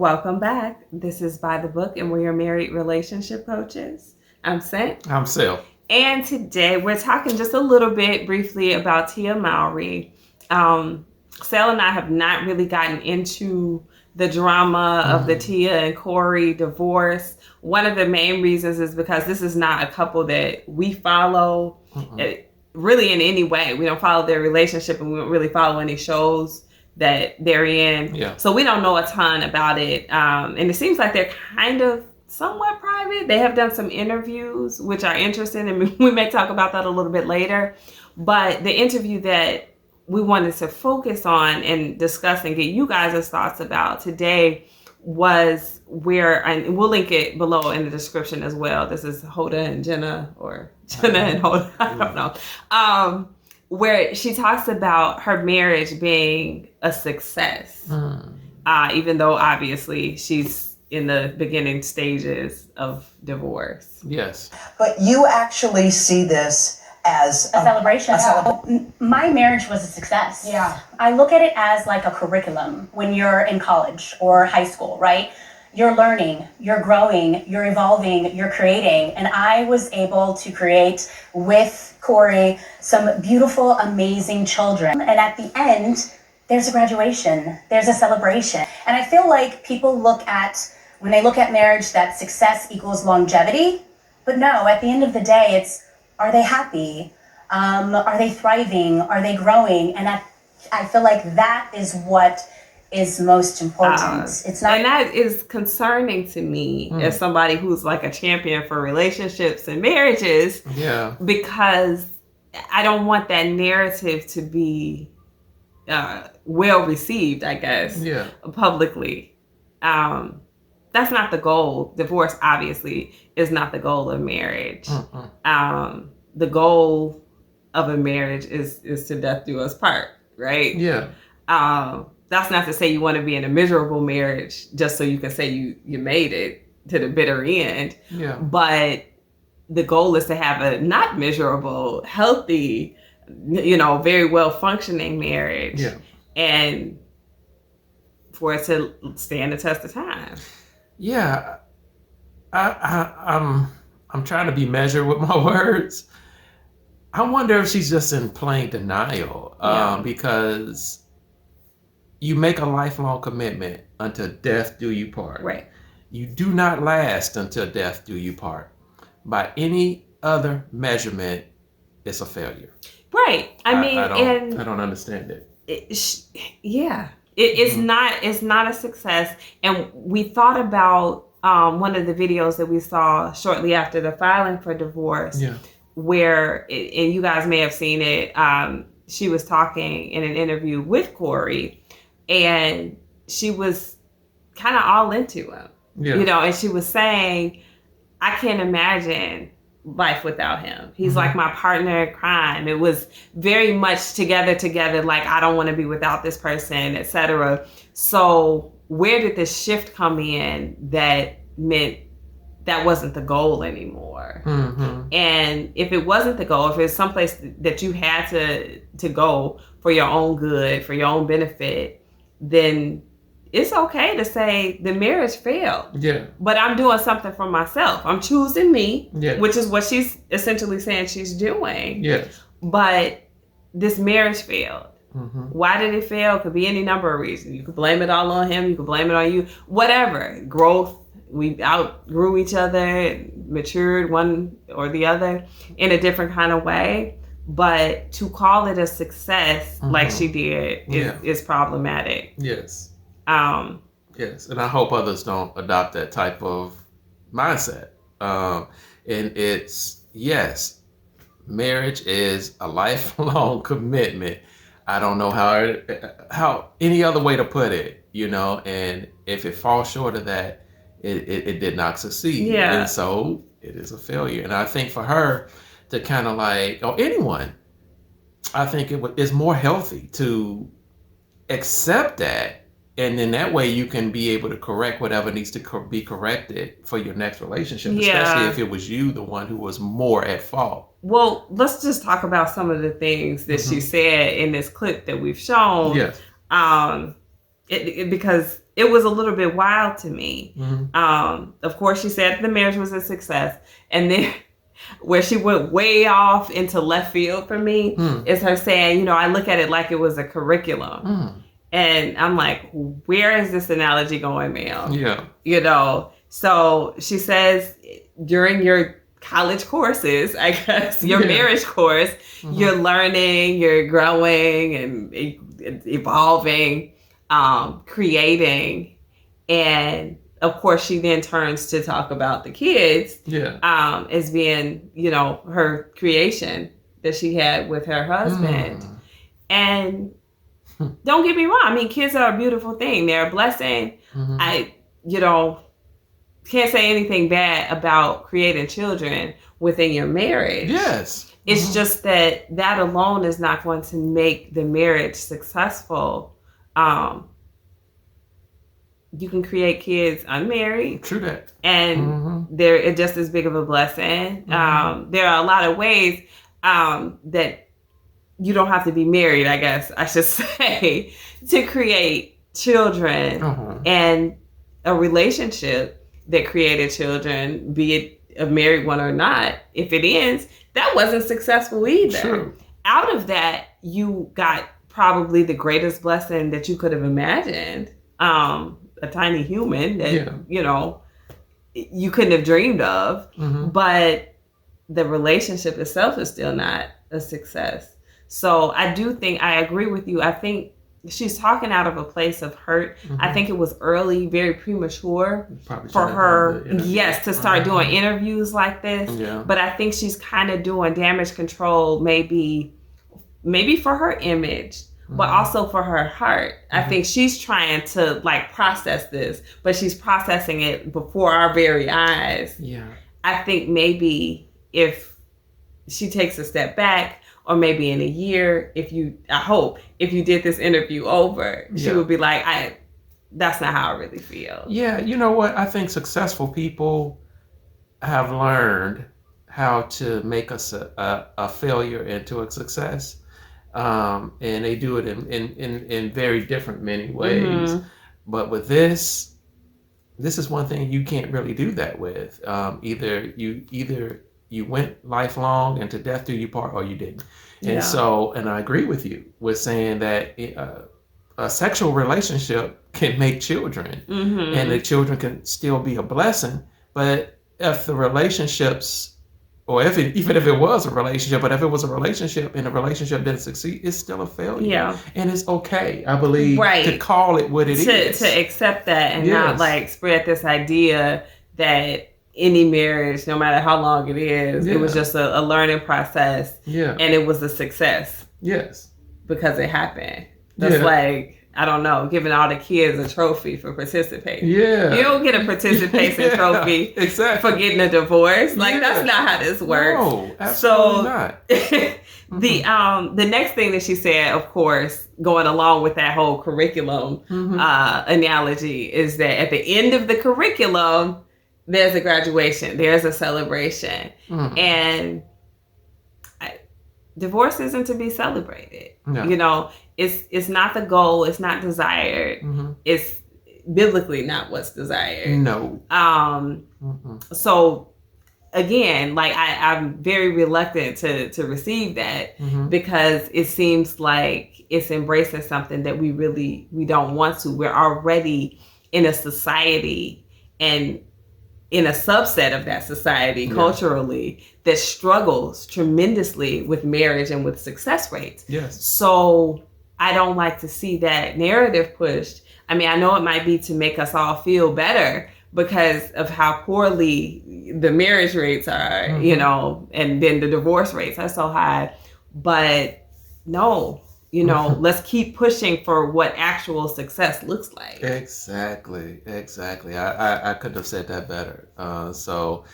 Welcome back. This is By the Book, and we're your married relationship coaches. I'm Sent. I'm Sil. And today we're talking just a little bit briefly about Tia Mowry. Sel and I have not really gotten into the drama of the Tia and Corey divorce. One of the main reasons is because this is not a couple that we follow really in any way. We don't follow their relationship, and we don't really follow any shows that they're in. Yeah. So we don't know a ton about it. And it seems like they're kind of somewhat private. They have done some interviews, which are interesting, and we may talk about that a little bit later. But the interview that we wanted to focus on and discuss and get you guys' thoughts about today was where, and we'll link it below in the description as well. This is Hoda and Jenna, or Jenna and Hoda, I don't know. Where she talks about her marriage being a success, even though obviously she's in the beginning stages of divorce. Yes. But you actually see this as a celebration. My marriage was a success. Yeah. I look at it as like a curriculum when you're in college or high school, right? You're learning, you're growing, you're evolving, you're creating. And I was able to create with Corey some beautiful, amazing children. And at the end, there's a graduation, there's a celebration. And I feel like people look at, when they look at marriage, that success equals longevity. But no, at the end of the day, it's, are they happy? Are they thriving? Are they growing? And I feel like that is what is most important. It's not, and that is concerning to me as somebody who's like a champion for relationships and marriages. Yeah. Because I don't want that narrative to be well received, I guess. Yeah. Publicly. That's not the goal. Divorce obviously is not the goal of marriage. The goal of a marriage is to death do us part, right? Yeah. That's not to say you want to be in a miserable marriage just so you can say you made it to the bitter end. Yeah. But the goal is to have a not miserable, healthy, very well functioning marriage. Yeah. And for it to stand the test of time. Yeah. I'm trying to be measured with my words. I wonder if she's just in plain denial, because you make a lifelong commitment until death do you part. Right. You do not last until death do you part. By any other measurement, it's a failure. Right. I don't understand it. It's not a success. And we thought about one of the videos that we saw shortly after the filing for divorce. Yeah. Where, and you guys may have seen it, she was talking in an interview with Corey, and she was kind of all into him, and she was saying, I can't imagine life without him. He's like my partner in crime. It was very much together, like, I don't want to be without this person, etc. So where did this shift come in that meant that wasn't the goal anymore? And if it wasn't the goal, if it's someplace that you had to go for your own good, for your own benefit, then it's okay to say the marriage failed. Yeah. But I'm doing something for myself. I'm choosing me, Yeah. which is what she's essentially saying she's doing. Yes. But this marriage failed. Why did it fail? Could be any number of reasons. You could blame it all on him. You could blame it on you. Whatever. Growth. We outgrew each other, matured one or the other in a different kind of way. But to call it a success like she did is problematic. Yes. Yes. And I hope others don't adopt that type of mindset. And it's, yes, marriage is a lifelong commitment. I don't know how any other way to put it, and if it falls short of that, it did not succeed. Yeah. And so it is a failure. And I think for her to kind of or anyone, I think it's more healthy to accept that. And then that way you can be able to correct whatever needs to be corrected for your next relationship, especially if it was you, the one who was more at fault. Well, let's just talk about some of the things that she said in this clip that we've shown. Yes. Because it was a little bit wild to me. Mm-hmm. Of course, she said the marriage was a success. And then where she went way off into left field for me is her saying, you know, I look at it like it was a curriculum. And I'm like, where is this analogy going, ma'am? Yeah. You know, so she says during your college courses, I guess, your marriage course, you're learning, you're growing and evolving, creating. And of course, she then turns to talk about the kids as being, you know, her creation that she had with her husband. And don't get me wrong. I mean, kids are a beautiful thing. They're a blessing. I, you know, can't say anything bad about creating children within your marriage. Yes. It's just that alone is not going to make the marriage successful. You can create kids unmarried. True that. And they're just as big of a blessing. There are a lot of ways that you don't have to be married, I guess I should say, to create children and a relationship that created children, be it a married one or not. If it ends, that wasn't successful either. True. Out of that, you got probably the greatest blessing that you could have imagined. A tiny human that, you know, you couldn't have dreamed of. But the relationship itself is still not a success. So I do think, I agree with you. I think she's talking out of a place of hurt. I think it was early, very premature for her, to start doing interviews like this. But I think she's kind of doing damage control, maybe for her image, but also for her heart. I think she's trying to like process this, but she's processing it before our very eyes. I think maybe if she takes a step back, or maybe in a year, I hope if you did this interview over, she would be like, that's not how I really feel. Yeah, you know what? I think successful people have learned how to make us a failure into a success. And they do it in very different many ways. But with this is one thing you can't really do that with. Either you went lifelong and to death do you part, or you didn't. And so, and I agree with you with saying that a sexual relationship can make children, and the children can still be a blessing. But if the relationships, or even if it was a relationship, but if it was a relationship and the relationship didn't succeed, it's still a failure. And it's okay, I believe, to call it what it is. To accept that and not like spread this idea that any marriage, no matter how long it is, it was just a learning process. And it was a success. Because it happened. That's like, I don't know, giving all the kids a trophy for participating. You don't get a participation trophy for getting a divorce. Like, that's not how this works. No, absolutely not. The next thing that she said, of course, going along with that whole curriculum analogy, is that at the end of the curriculum, there's a graduation, there's a celebration. And divorce isn't to be celebrated. You know, it's not the goal, it's not desired. It's biblically not what's desired. So again, like I'm very reluctant to receive that because it seems like it's embracing something that we don't want to. We're already in a society and in a subset of that society culturally that struggles tremendously with marriage and with success rates. So I don't like to see that narrative pushed. I mean, I know it might be to make us all feel better because of how poorly the marriage rates are, you know, and then the divorce rates are so high. But no, you know, let's keep pushing for what actual success looks like. Exactly. I couldn't have said that better. So,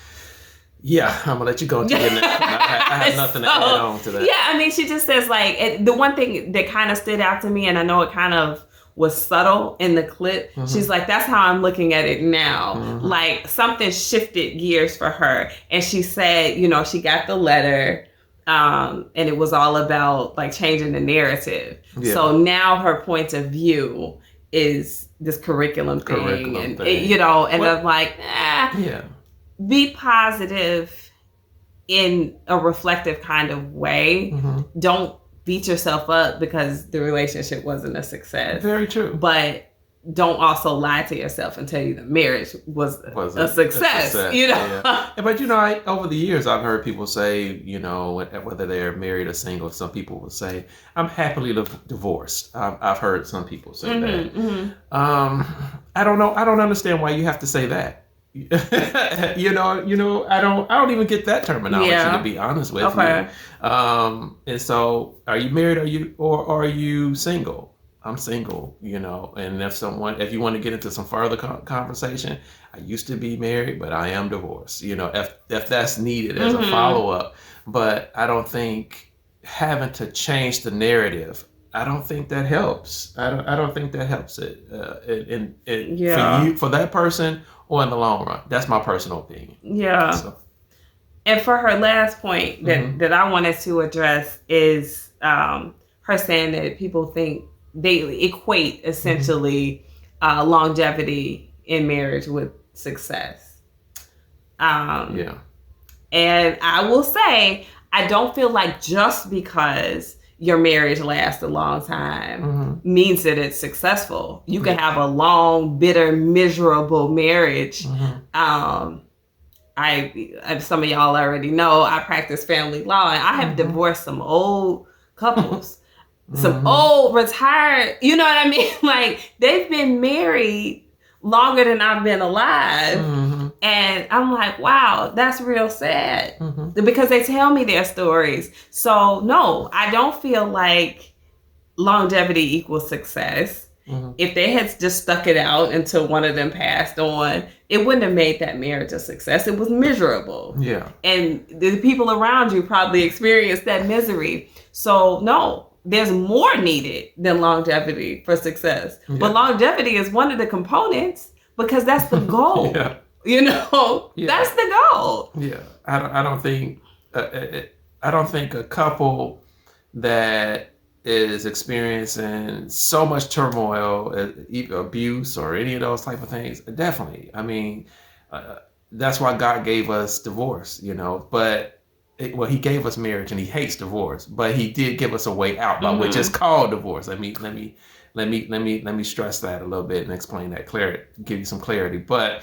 yeah, I'm gonna let you go into your next one. I have nothing to add on to that. Yeah, I mean, she just says like the one thing that kind of stood out to me, and I know it kind of was subtle in the clip. She's like, that's how I'm looking at it now. Like something shifted gears for her, and she said, you know, she got the letter. And it was all about like changing the narrative. So now her point of view is this curriculum thing. And Well, I'm like, be positive in a reflective kind of way. Don't beat yourself up because the relationship wasn't a success. Very true. But don't also lie to yourself and tell you the marriage was a success. Yeah. But over the years, I've heard people say, whether they're married or single, some people will say, "I'm happily divorced." I've heard some people say that. I don't know. I don't understand why you have to say that. I don't even get that terminology, to be honest with you. And so, are you married? Or are you single? I'm single, and if you want to get into some further conversation, I used to be married, but I am divorced, if that's needed as a follow-up. But I don't think having to change the narrative, I don't think that helps. I don't think that helps it for that person or in the long run. That's my personal opinion. Yeah. So. And for her last point that I wanted to address is her saying that people think they equate essentially longevity in marriage with success. And I will say, I don't feel like just because your marriage lasts a long time means that it's successful. You can have a long, bitter, miserable marriage. Some of y'all already know I practice family law, and I have divorced some old couples. Some old retired, you know what I mean? Like, they've been married longer than I've been alive. And I'm like, wow, that's real sad because they tell me their stories. So no, I don't feel like longevity equals success. If they had just stuck it out until one of them passed on, it wouldn't have made that marriage a success. It was miserable. Yeah. And the people around you probably experienced that misery. So no. There's more needed than longevity for success. Yeah. But longevity is one of the components because that's the goal. That's the goal. Yeah. I don't think a couple that is experiencing so much turmoil, abuse, or any of those type of things, definitely. I mean, that's why God gave us divorce, but he gave us marriage, and he hates divorce, but he did give us a way out by which is called divorce. Let me stress that a little bit and explain that give you some clarity. But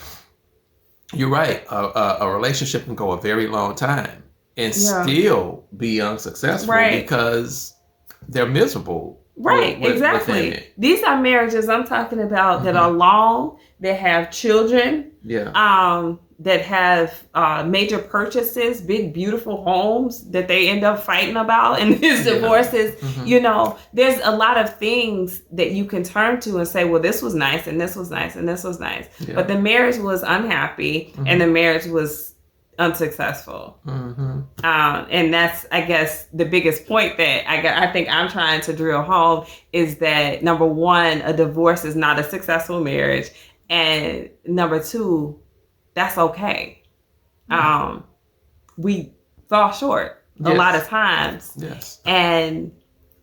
you're right. A relationship can go a very long time and still be unsuccessful because they're miserable. Right, exactly. These are marriages I'm talking about that are long, that have children. That have major purchases, big, beautiful homes that they end up fighting about in these divorces. There's a lot of things that you can turn to and say, well, this was nice, and this was nice, and this was nice. But the marriage was unhappy, and the marriage was unsuccessful. And that's, I guess, the biggest point that I think I'm trying to drill home is that, number one, a divorce is not a successful marriage. And number two, that's okay. We fall short a lot of times. Yes. And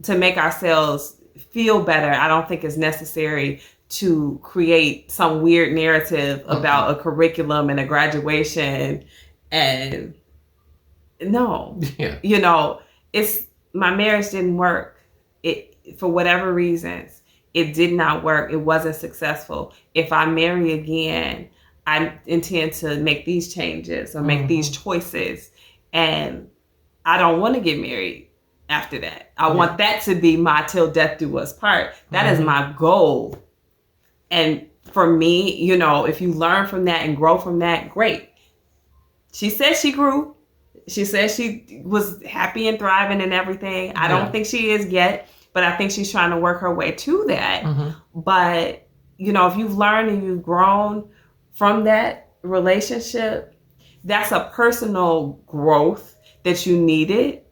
to make ourselves feel better, I don't think it's necessary to create some weird narrative about a curriculum and a graduation. And no, it's my marriage didn't work. It, for whatever reasons, it did not work. It wasn't successful. If I marry again, I intend to make these changes or make these choices. And I don't want to get married after that. I want that to be my till death do us part. That is my goal. And for me, if you learn from that and grow from that, great. She said she grew. She said she was happy and thriving and everything. I don't think she is yet, but I think she's trying to work her way to that. But, if you've learned and you've grown from that relationship, that's a personal growth that you needed.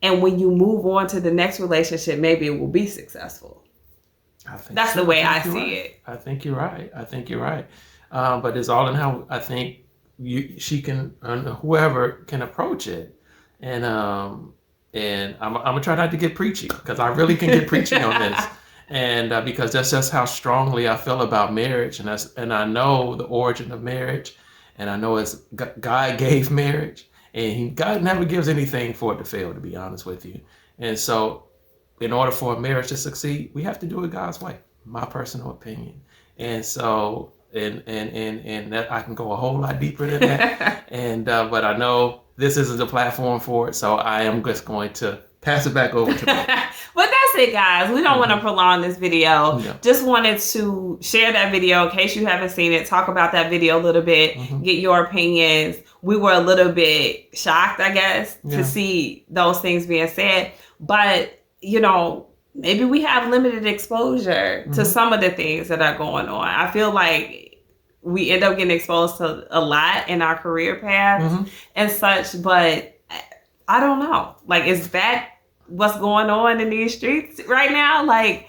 And when you move on to the next relationship, maybe it will be successful. That's the way I see it. I think you're right. But it's all in how I think she can, whoever can approach it. And I'm gonna try not to get preachy, because I really can get preachy on this. And because that's just how strongly I feel about marriage, and I know the origin of marriage, and I know it's God gave marriage, and God never gives anything for it to fail, to be honest with you. And so, in order for a marriage to succeed, we have to do it God's way. My personal opinion. And so, and that I can go a whole lot deeper than that. But I know this isn't the platform for it, so I am just going to pass it back over to me. But that's it, guys. We don't want to prolong this video. No. Just wanted to share that video in case you haven't seen it. Talk about that video a little bit. Get your opinions. We were a little bit shocked, I guess, to see those things being said. But, you know, maybe we have limited exposure to some of the things that are going on. I feel like we end up getting exposed to a lot in our career paths and such. But I don't know. Like, is that what's going on in these streets right now? Like,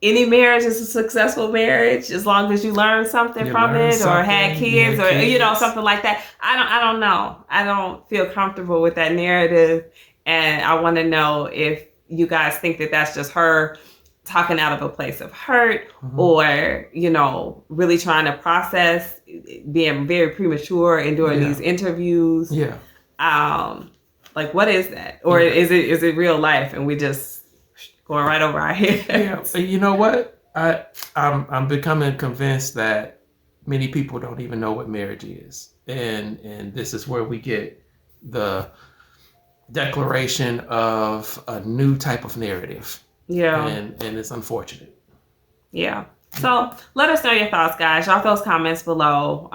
any marriage is a successful marriage as long as you learn something from it, or had kids, or you know, something like that. I don't know. I don't feel comfortable with that narrative, and I want to know if you guys think that that's just her talking out of a place of hurt, or, you know, really trying to process being very premature and doing these interviews. Like, what is that? Or is it real life and we just going right over our heads? You know what? I'm becoming convinced that many people don't even know what marriage is. And this is where we get the declaration of a new type of narrative. And it's unfortunate. So let us know your thoughts, guys. Drop those comments below.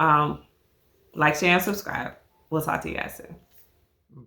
Like, share, and subscribe. We'll talk to you guys soon.